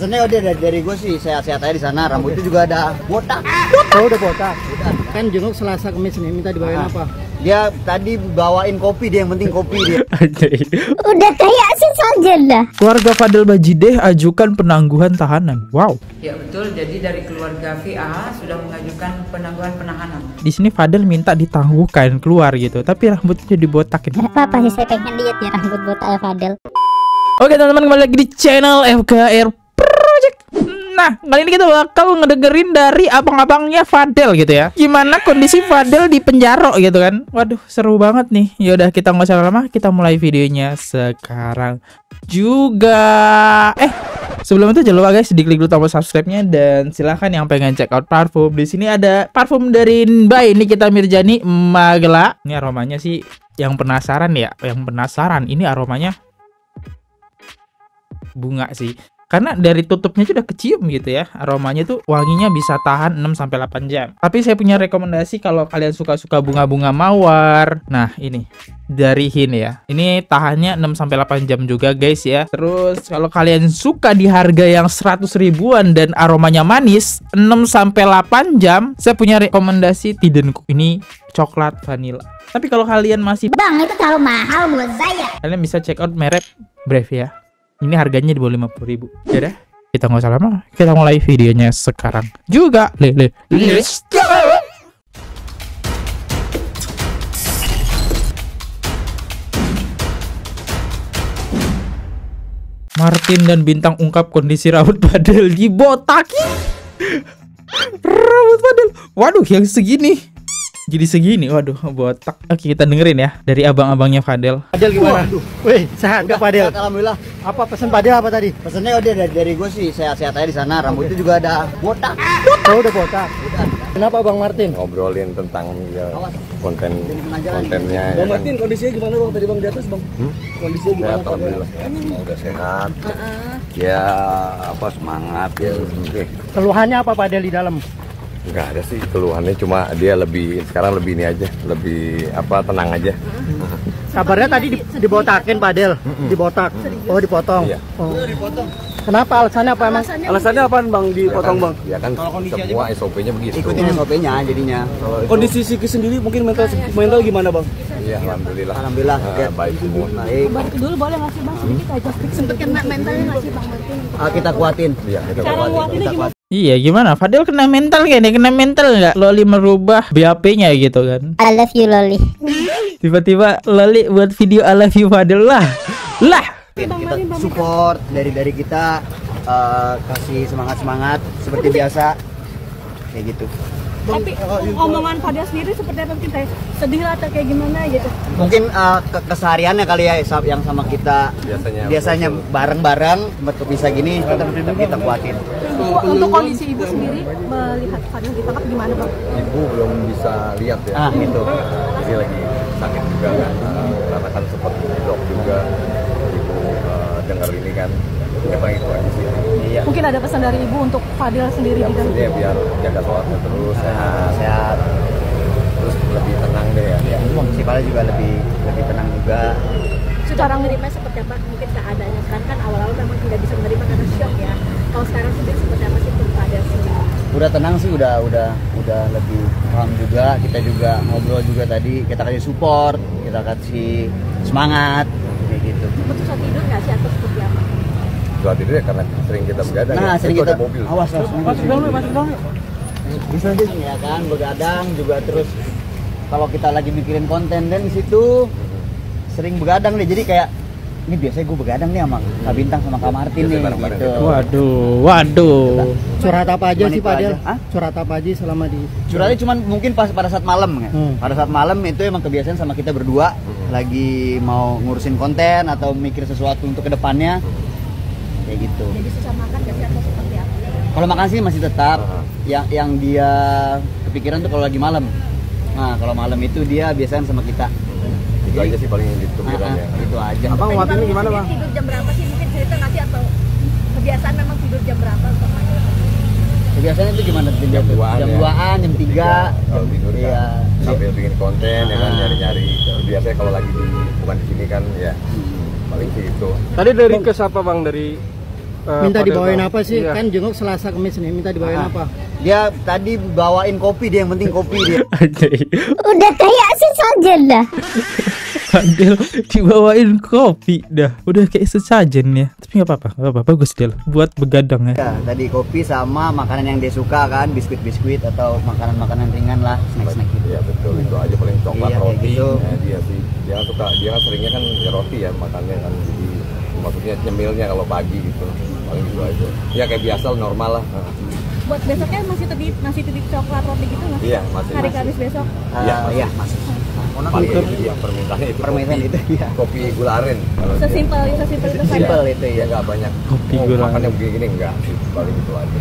Pesennya udah dari gue sih sehat-sehat aja di sana. Rambutnya juga ada botak. Oh, udah botak. Kan jenguk Selasa Kamis nih, minta dibawain apa? Dia tadi bawain kopi, dia yang penting kopi dia. Udah kayak si sarjana. Keluarga Fadel Bajideh ajukan penangguhan tahanan. Wow. Ya betul, jadi dari keluarga VA sudah mengajukan penangguhan penahanan. Di sini Fadel minta ditangguhkan keluar gitu, tapi rambutnya dibotakin. Apa sih, saya pengen lihat ya rambut botak Fadel. Oke teman-teman, kembali lagi di channel FKR Project. Nah, kali ini kita bakal ngedengerin dari abang-abangnya Fadel gitu ya. Gimana kondisi Fadel di penjara gitu kan. Waduh, seru banget nih. Yaudah, kita nggak usah lama, kita mulai videonya sekarang juga. Sebelum itu jangan lupa guys, diklik dulu tombol subscribe-nya dan silahkan yang pengen check out parfum. Di sini ada parfum dari Mbak Nikita Mirzani Magela. Ini aromanya sih yang penasaran ya, ini aromanya bunga sih. Karena dari tutupnya sudah kecium gitu ya. Aromanya tuh wanginya bisa tahan 6-8 jam. Tapi saya punya rekomendasi kalau kalian suka-suka bunga-bunga mawar. Nah, ini dari Hin ya. Ini tahannya 6-8 jam juga guys ya. Terus kalau kalian suka di harga yang 100 ribuan dan aromanya manis 6-8 jam, saya punya rekomendasi Tidenku. Ini coklat vanilla. Tapi kalau kalian masih Bang, itu terlalu mahal buat saya. kalian bisa check out merek Brave ya. Ini harganya di bawah 50 ribu. Yaudah, kita nggak usah lama, kita mulai videonya sekarang juga. Let's go. Martin dan Bintang ungkap kondisi rambut Fadel dibotakin. Rambut Fadel, waduh, yang segini jadi segini, waduh, botak. Oke, kita dengerin ya dari abang-abangnya Fadel. Fadel gimana? Wih, sehat gak Fadel? Sehat, alhamdulillah. Apa pesan Fadel apa tadi? Pesennya udah dari gue sih sehat-sehat aja di sana. Rambutnya juga ada botak. Oh, udah botak. Kenapa Bang Martin? Ngobrolin tentang ya, Awas. kontennya. Bang Martin, kondisinya gimana Bang? Tadi Bang di atas Bang? Kondisinya gimana? Sehat, alhamdulillah. Udah sehat. Ya apa semangat ya. Oke. Keluhannya apa Fadel di dalam? Enggak ada sih keluhannya, cuma dia sekarang lebih ini aja, lebih tenang aja. Kabarnya tadi dibotakin Fadel, dibotak. Oh, dipotong. Iya. Oh. Kenapa alasannya apa emang? Alasannya apa Bang dipotong Bang? Ya kan semua SOP-nya begitu. Ikutin SOP-nya jadinya. Kondisi psikis sendiri mungkin mental gimana Bang? Iya, alhamdulillah. Alhamdulillah. Baik semua. Baik. Bantu dulu boleh nggak sih Bang? Sedikit aja. Sempet kena mentalnya nggak sih Bang Martin? Kita kuatin. Iya, kita Cara nguatinnya gimana? Iya, gimana? Fadel kena mental kayak nih, kena mental nggak? Loli merubah BAP-nya gitu kan. I love you Loli. Tiba-tiba Loli buat video I love you Fadel lah. Kita support dari kita, kasih semangat seperti biasa kayak gitu. Tapi omongan Fadel sendiri seperti apa kita? Sedih lah atau kayak gimana gitu? Mungkin kesehariannya kali ya yang sama kita biasanya bareng-bareng sempat kepisah gini, tetap kita kuatin. Untuk kondisi ibu sendiri melihat Fadel ditangkap gimana Bang? Ibu belum bisa lihat ya. Gitu. Jadi lagi sakit juga kan, karena kan sempat dok juga. Ibu dengar ini kan, ya paling itu aja sih. Iya. Mungkin ada pesan dari ibu untuk Fadel sendiri Ya di dalam. maksudnya biar jaga sholatnya terus, Sehat. terus lebih tenang deh ya. Sifalnya juga lebih tenang juga. Cara menerima seperti apa? Mungkin keadaannya sekarang kan awal-awal memang tidak bisa menerima karena shock ya. Kalau sekarang sendiri seperti apa sih untuk Fadel sendiri? Udah tenang sih, udah lebih paham juga. Kita juga ngobrol juga tadi, kita kasih support, kita kasih semangat kayak gitu. Sempat susah tidur nggak sih atau seperti apa? Dua tidur ya karena sering kita begadang. Nah, ya. sering Itu kita ada mobil. awas. Masuk dong. Bisa aja ya kan, begadang juga terus kalau kita lagi mikirin konten dan di situ sering begadang deh. Jadi kayak ini biasanya gue begadang nih sama Kak Bintang sama Kak Martin nih bareng-bareng gitu. Waduh. Curhat apa aja Cuman sih itu Fadel? aja. Hah? Curhat apa aja selama di Curhatnya cuman mungkin pada saat malam ya. Pada saat malam itu emang kebiasaan sama kita berdua lagi mau ngurusin konten atau mikir sesuatu untuk kedepannya kayak gitu. Jadi susah makan nggak sih atau seperti apa? Kalau makan sih masih tetap yang dia kepikiran tuh kalau lagi malam. Nah, kalau malam itu dia biasanya sama kita. Itu aja sih paling ditemukan ya. Itu aja. Abang waktunya gimana Bang? Tidur jam berapa sih? Mungkin cerita nggak sih atau kebiasaan memang tidur jam berapa? Biasanya itu gimana? Jam 2-an jam ya. 2-an, jam 3. Kalau tidur kan Iya. sambil bikin konten ya kan, nyari-nyari. Biasanya kalau lagi bukan di sini kan ya paling sih itu. Tadi dari kes apa Bang? Dari Minta dibawain apa sih? Kan jenguk Selasa Kamis nih, minta dibawain apa? Dia tadi bawain kopi, dia yang penting kopi dia. Udah kayak sesajen dah. Fadel dibawain kopi dah. Udah kayak sesajen ya. Tapi nggak apa-apa, bagus Del. Buat begadang ya. Ya, tadi kopi sama makanan yang dia suka kan, biskuit-biskuit atau makanan-makanan ringan lah, snack-snack gitu. Ya betul, itu aja paling coklat Iya, kayak roti. gitu. Nah, dia suka, dia kan seringnya kan ya roti ya makannya kan, jadi maksudnya nyemilnya kalau pagi gitu, paling gitu aja. Ya kayak biasa normal lah. Buat besoknya masih titip coklat roti gitu nggak? Iya masih. Hari Kamis besok. Iya, masih. Paling iya permintaannya itu Permintaan kopi, itu, iya. kopi gula aren. Kalau dia- Sesimpel itu Simpel saja. itu ya ya. nggak banyak. Kopi Oh, gula makannya aren. begini enggak sih, paling gitu aja.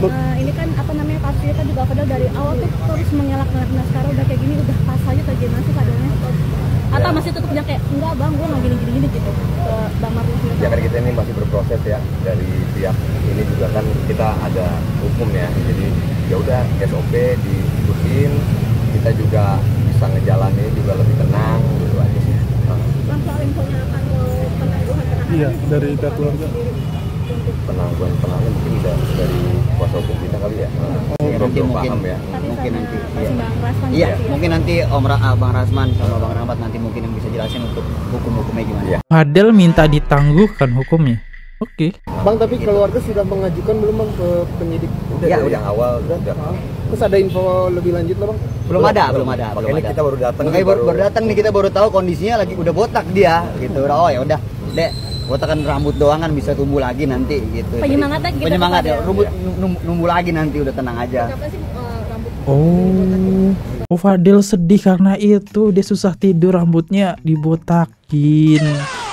Bang, ini kan apa namanya kasusnya kan juga padahal dari awal tuh terus mengelak-ngelak. Nah sekarang udah kayak gini udah pas aja atau gimana sih padahal? Atau masih tutupnya kayak enggak bang, gue nggak gini gitu ke Bang Martin? Ya kan kita ini masih berproses ya, dari pihak ini juga kan kita ada hukum ya, jadi ya udah SOP diikutin, kita juga bisa ngejalanin juga lebih tenang gitu aja sih. Bang soal infonya akan penangguhan penahanan. Iya, dari pihak keluarga. Penangguhan mungkin bisa dari kuasa hukum kita kali ya. Nanti Belum mungkin paham ya. mungkin nanti. Masih Bang Rasman. Iya, mungkin nanti Bang Rasman sama Bang Rahmat nanti mungkin yang bisa jelasin untuk hukum-hukumnya gimana. Iya. Fadel minta ditangguhkan hukumnya. Oke. Bang, tapi keluarga sudah mengajukan belum bang ke penyidik? Udah Ya, dari udah. yang awal udah. Terus ada info lebih lanjut lah bang? Belum ada. Makanya kita baru datang. Makanya baru datang nih, kita baru tahu kondisinya lagi udah botak dia gitu. Oh ya udah, Dek, botakan rambut doang kan bisa tumbuh lagi nanti gitu. Penyemangatnya gitu, Penyemangat ya, Pak, rambut numbuh lagi nanti, udah tenang aja. Kapan sih rambut? Oh, Fadel sedih karena itu. Dia susah tidur, rambutnya dibotakin.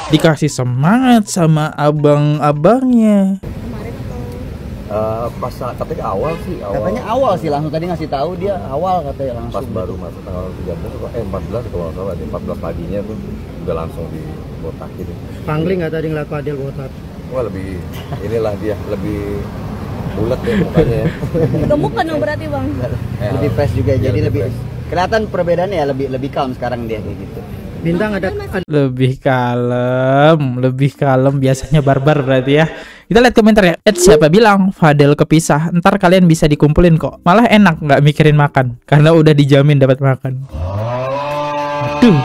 Dikasih semangat sama abang-abangnya. Pas katanya awal sih, Katanya awal sih, langsung tadi ngasih tahu dia awal katanya pas langsung. baru masuk tanggal 13 14 kalau nggak salah, 14 paginya tuh udah langsung dibotakin. Pangling nggak tadi ngeliat Fadel botak? Wah lebih inilah dia lebih bulat ya mukanya ya. Gemuk kan dong berarti bang? Lebih fresh juga, Iya, jadi lebih lebih kelihatan perbedaannya ya, lebih calm sekarang dia kayak gitu. Bintang ada Lebih kalem. Biasanya barbar berarti ya. Kita lihat komentar ya. Siapa bilang Fadel kepisah? Ntar kalian bisa dikumpulin kok. Malah enak nggak mikirin makan, karena udah dijamin dapat makan. Aduh.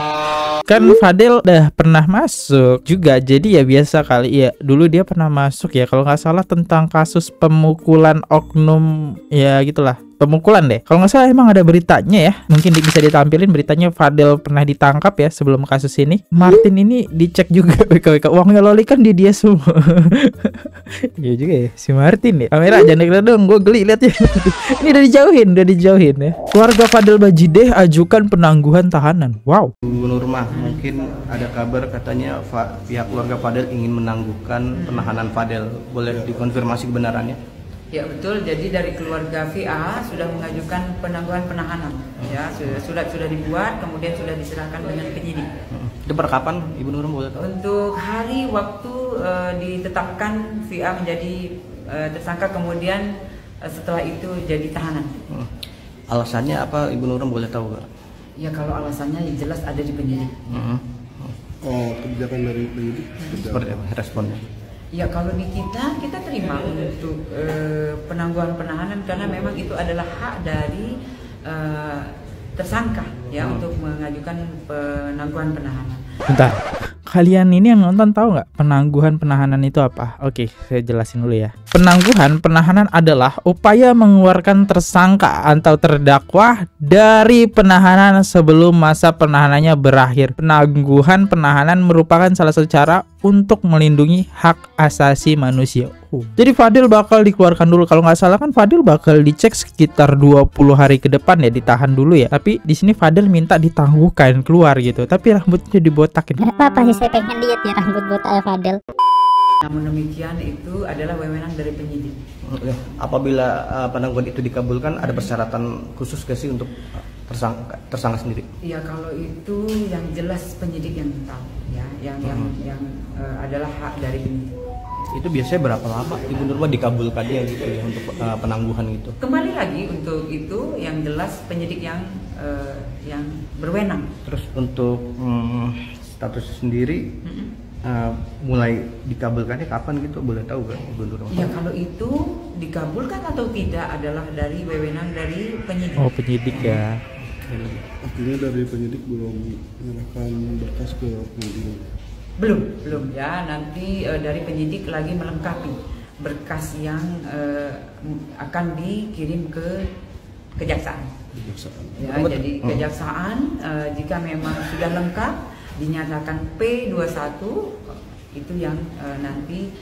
Kan Fadel udah pernah masuk juga, jadi ya biasa kali ya. Dulu dia pernah masuk ya, kalau nggak salah tentang kasus pemukulan oknum ya gitulah. Pemukulan deh. Kalau nggak salah emang ada beritanya ya. Mungkin bisa ditampilin beritanya Fadel pernah ditangkap ya sebelum kasus ini. Martin ini dicek juga WKWK. Uangnya Loli kan dia semua. Iya juga ya si Martin ya. Kamera jangan dekat dong, gue geli liatnya. Ini udah dijauhin ya. Keluarga Fadel Bajideh ajukan penangguhan tahanan. Wow. Bu Nurmah, mungkin ada kabar katanya pihak keluarga Fadel ingin menangguhkan penahanan Fadel. Boleh dikonfirmasi kebenarannya? Ya betul, jadi dari keluarga VA sudah mengajukan penangguhan penahanan. Ya, sudah dibuat, kemudian sudah diserahkan dengan penyidik. Itu per kapan Ibu Nurmah boleh tahu? Untuk hari waktu ditetapkan VA menjadi tersangka, kemudian setelah itu jadi tahanan. Alasannya apa Ibu Nurmah boleh tahu nggak? Ya kalau alasannya yang jelas ada di penyidik. Oh, kebijakan dari penyidik. Seperti apa responnya? Ya kalau di kita terima untuk penangguhan penahanan karena memang itu adalah hak dari tersangka ya untuk mengajukan penangguhan penahanan. Bentar, kalian ini yang nonton tahu nggak penangguhan penahanan itu apa? Oke, saya jelasin dulu ya. Penangguhan penahanan adalah upaya mengeluarkan tersangka atau terdakwa dari penahanan sebelum masa penahanannya berakhir. Penangguhan penahanan merupakan salah satu cara untuk melindungi hak asasi manusia. Jadi Fadel bakal dikeluarkan dulu. Kalau nggak salah kan Fadel bakal dicek sekitar 20 hari ke depan ya, ditahan dulu ya. Tapi di sini Fadel minta ditangguhkan keluar gitu. Tapi rambutnya dibotakin. Apa sih, saya pengen lihat ya rambut botak Fadel. Namun demikian itu adalah wewenang dari penyidik. Apabila penangguhan itu dikabulkan, ada persyaratan khusus nggak sih untuk tersangka sendiri? Ya kalau itu yang jelas penyidik yang tahu ya, yang adalah hak dari penyidik. Itu biasanya berapa lama Ibu Nurmah dikabulkannya gitu ya untuk penangguhan itu? Kembali lagi untuk itu yang jelas penyidik yang berwenang. Terus untuk status sendiri mulai dikabulkannya kapan gitu, boleh tahu kan Ibu Nur? Ya kalau itu dikabulkan atau tidak adalah dari wewenang dari penyidik. Oh, penyidik ya. Artinya dari penyidik belum menyerahkan berkas ke pengadilan? Belum ya. Nanti dari penyidik lagi melengkapi berkas yang akan dikirim ke kejaksaan. Ya, jadi kejaksaan jika memang sudah lengkap dinyatakan P21 itu yang nanti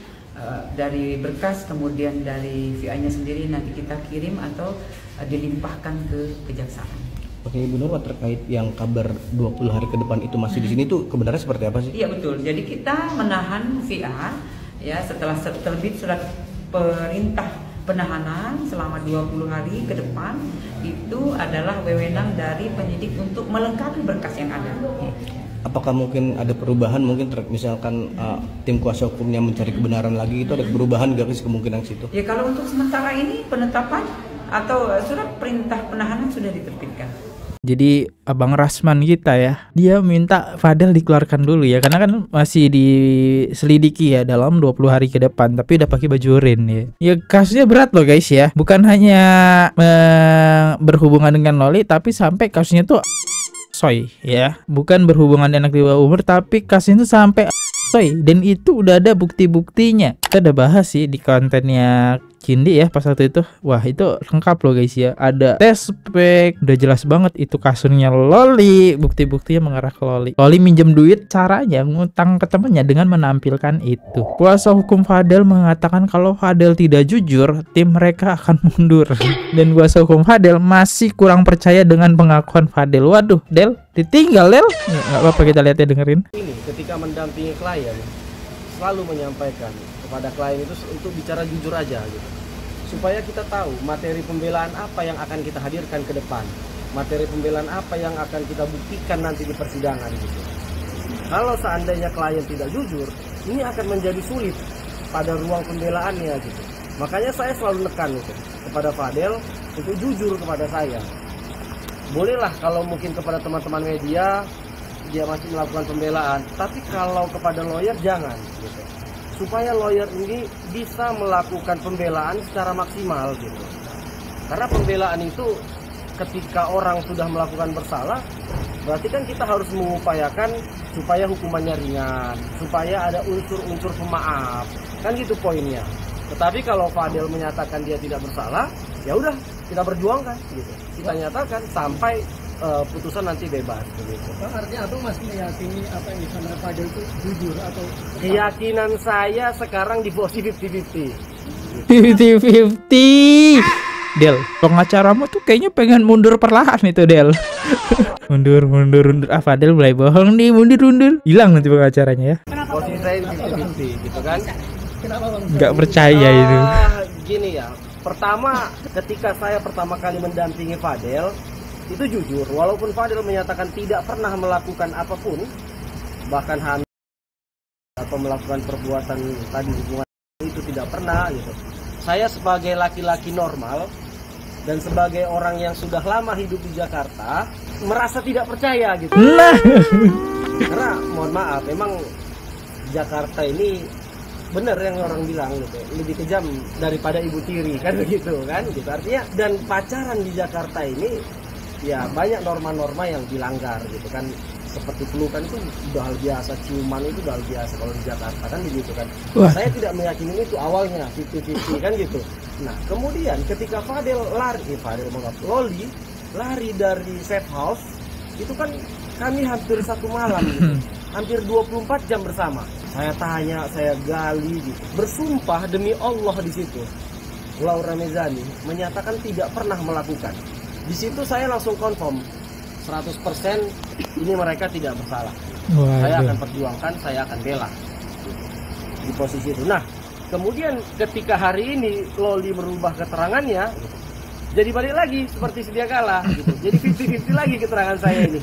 dari berkas kemudian dari VA-nya sendiri nanti kita kirim atau dilimpahkan ke kejaksaan. Oke, Ibu Nur, terkait yang kabar 20 hari ke depan itu masih di sini tuh kebenarannya seperti apa sih? Iya betul. Jadi kita menahan VA ya setelah terbit surat perintah penahanan selama 20 hari ke depan itu adalah wewenang dari penyidik untuk melengkapi berkas yang ada. Apakah mungkin ada perubahan, mungkin misalkan tim kuasa hukumnya mencari kebenaran lagi, itu ada perubahan gak sih kemungkinan situ? Ya kalau untuk sementara ini penetapan atau surat perintah penahanan sudah diterbitkan. Jadi Abang Rasman kita ya, dia minta Fadel dikeluarkan dulu ya, karena kan masih diselidiki ya dalam 20 hari ke depan, tapi udah pakai baju oranye ya. Ya kasusnya berat loh guys ya, bukan hanya berhubungan dengan Loli, tapi sampai kasusnya tuh soy ya, bukan berhubungan anak di bawah umur, tapi kasusnya itu sampai soy, dan itu udah ada bukti-buktinya. Kita udah bahas sih di kontennya Cindy ya pas waktu itu. Wah itu lengkap loh guys ya, ada tes spek, udah jelas banget itu kasusnya Loli, bukti-buktinya mengarah ke Loli. Loli minjem duit, caranya ngutang ke temannya dengan menampilkan itu. Kuasa hukum Fadel mengatakan kalau Fadel tidak jujur, tim mereka akan mundur. Dan kuasa hukum Fadel masih kurang percaya dengan pengakuan Fadel. Waduh Del, ditinggal Del. Nggak apa-apa, kita lihat ya, dengerin. Ini ketika mendampingi klien selalu menyampaikan kepada klien itu untuk bicara jujur aja gitu, supaya kita tahu materi pembelaan apa yang akan kita hadirkan ke depan, materi pembelaan apa yang akan kita buktikan nanti di persidangan gitu. Kalau seandainya klien tidak jujur, ini akan menjadi sulit pada ruang pembelaannya gitu. Makanya saya selalu nekan gitu kepada Fadel untuk jujur kepada saya. Bolehlah kalau mungkin kepada teman-teman media dia masih melakukan pembelaan, tapi kalau kepada lawyer jangan gitu. Supaya lawyer ini bisa melakukan pembelaan secara maksimal gitu. Karena pembelaan itu ketika orang sudah melakukan bersalah, berarti kan kita harus mengupayakan supaya hukumannya ringan, supaya ada unsur-unsur pemaaf. Kan gitu poinnya. Tetapi kalau Fadel menyatakan dia tidak bersalah, ya udah kita perjuangkan gitu. Kita nyatakan sampai putusan nanti bebas begitu. Artinya Abang masih meyakini apa yang disampaikan Fadel itu jujur atau? Keyakinan saya sekarang di posisi 50-50. 50-50. Del, pengacaramu tuh kayaknya pengen mundur perlahan itu Del. mundur. Ah Fadel mulai bohong nih, mundur. Hilang nanti pengacaranya ya. Posisi saya 50-50 gitu kan. Kenapa Bang? Nggak percaya itu. Gini ya, pertama ketika saya pertama kali mendampingi Fadel itu jujur, walaupun Fadel menyatakan tidak pernah melakukan apapun, bahkan hamil atau melakukan perbuatan tadi hubungan itu tidak pernah gitu. Saya sebagai laki-laki normal dan sebagai orang yang sudah lama hidup di Jakarta merasa tidak percaya gitu. Karena mohon maaf, memang Jakarta ini benar yang orang bilang gitu, lebih kejam daripada ibu tiri kan begitu kan gitu. Artinya dan pacaran di Jakarta ini ya banyak norma-norma yang dilanggar gitu kan, seperti pelukan itu udah hal biasa, ciuman itu udah hal biasa kalau di Jakarta kan begitu kan. Saya tidak meyakini itu awalnya 50-50 kan gitu. Nah kemudian ketika Fadel Loli lari dari safe house itu kan kami hampir satu malam gitu, hampir 24 jam bersama. Saya tanya, saya gali gitu, bersumpah demi Allah di situ Laura Mezani menyatakan tidak pernah melakukan. Di situ saya langsung confirm 100% ini mereka tidak bersalah. Saya akan perjuangkan, saya akan bela di posisi itu. Nah, kemudian ketika hari ini Loli merubah keterangannya, jadi balik lagi seperti sedia kala gitu. Jadi 50-50 lagi keterangan saya ini.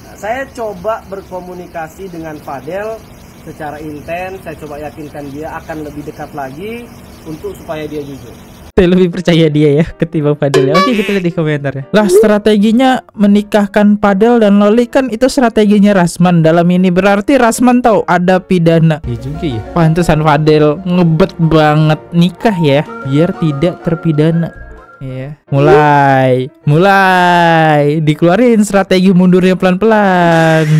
Nah, saya coba berkomunikasi dengan Fadel secara intens, saya coba yakinkan dia akan lebih dekat lagi untuk supaya dia jujur. Saya lebih percaya dia ya ketimbang Fadel ya. Oke, kita lihat di komentar ya. Lah, strateginya menikahkan Fadel dan Loli kan itu strateginya Rasman. Dalam ini berarti Rasman tahu ada pidana. Iya juga ya. Pantesan Fadel ngebet banget nikah ya, biar tidak terpidana. Ya, mulai dikeluarin strategi mundurnya pelan-pelan.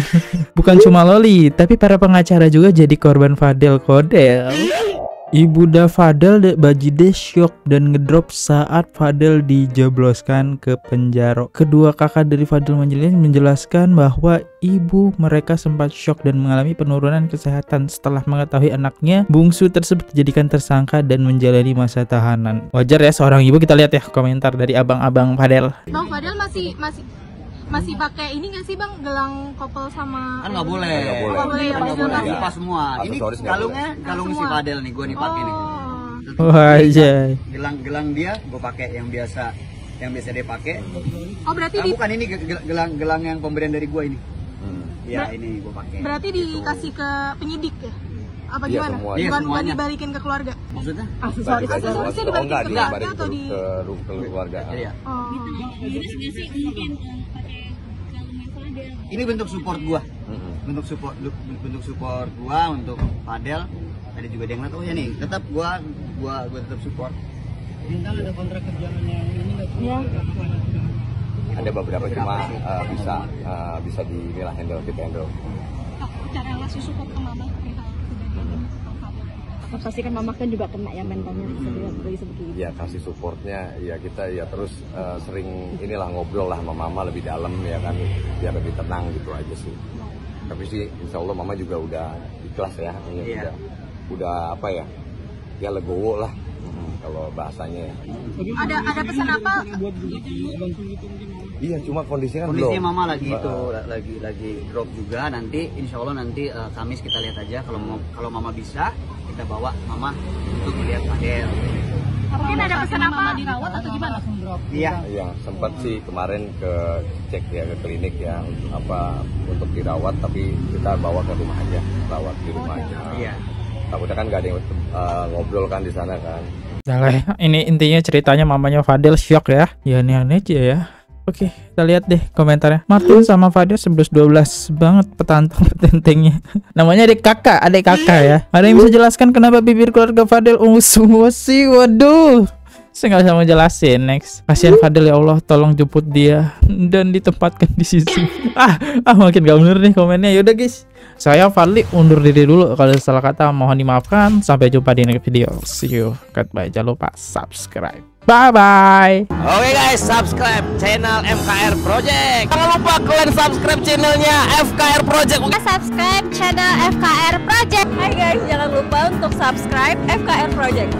Bukan cuma Loli, tapi para pengacara juga jadi korban Fadel kodel. Ibunda Fadel Bajide shock dan ngedrop saat Fadel dijebloskan ke penjara. Kedua kakak dari Fadel menjelaskan bahwa ibu mereka sempat shock dan mengalami penurunan kesehatan setelah mengetahui anaknya bungsu tersebut dijadikan tersangka dan menjalani masa tahanan. Wajar ya seorang ibu. Kita lihat ya komentar dari abang-abang Fadel. Bang Fadel masih pakai ini nggak sih bang, gelang kopel sama? Kan nggak boleh. Nggak boleh ya, Nggak lupa semua. Ini kalung si Fadel nih, gue nih pakai nih. Wajah. Gelang dia gue pakai yang biasa dia pakai. Oh berarti bukan ini gelang yang pemberian dari gue ini. Ya ini gue pakai. Berarti dikasih ke penyidik ya? Apa Iya, gimana? Bukan dibalikin ke keluarga? Maksudnya? Aksesorisnya dibalikin ke keluarga atau di? Ke keluarga. Iya. Oh. Ini bentuk support gua. Bentuk support gua untuk Fadel. Tadi juga dia ngeliat, oh ya nih, tetap gua tetap support. Bintang ada kontrak kerjaan yang ini nggak sih? Iya. Ada beberapa cuma bisa handle. Cara ngasih support ke mama. Pastikan mama kan juga kena ya mentalnya seperti ya, kasih supportnya ya, kita ya terus sering ngobrol lah sama mama lebih dalam ya kan, biar lebih tenang gitu aja sih. Tapi sih insya Allah mama juga udah ikhlas ya, udah apa ya legowo lah kalau bahasanya ya. Ada pesan apa? Iya, cuma kondisinya mama lagi lagi drop juga. Nanti insya Allah nanti Kamis kita lihat aja, kalau mama bisa kita bawa mama untuk melihat Fadel. Mungkin ada pesan apa? Mama dirawat atau gimana? Iya, sempat sih kemarin cek ya ke klinik ya untuk dirawat, tapi kita bawa ke rumah aja, rawat di rumah aja. Iya. Takutnya kan nggak ada yang ngobrol kan di sana kan. Nah, ini intinya ceritanya mamanya Fadel shock ya. Ya aneh-aneh aja ya. Oke, kita lihat deh komentarnya. Martin sama Fadel 11-12 banget petentengnya. Namanya adik kakak ya. Ada yang bisa jelaskan kenapa bibir keluarga Fadel semua sih? Waduh, saya nggak bisa mau jelasin. Next, kasihan Fadel ya Allah, tolong jemput dia dan ditempatkan di sisi. Makin gak bener nih komennya. Yaudah guys, saya Fadli undur diri dulu. Kalau salah kata mohon dimaafkan. Sampai jumpa di next video. See you. Goodbye. Jangan lupa subscribe. Bye-bye. Oke guys, subscribe channel FKR Project. Jangan lupa kalian subscribe channelnya FKR Project. Subscribe channel FKR Project. Hai guys, jangan lupa untuk subscribe FKR Project.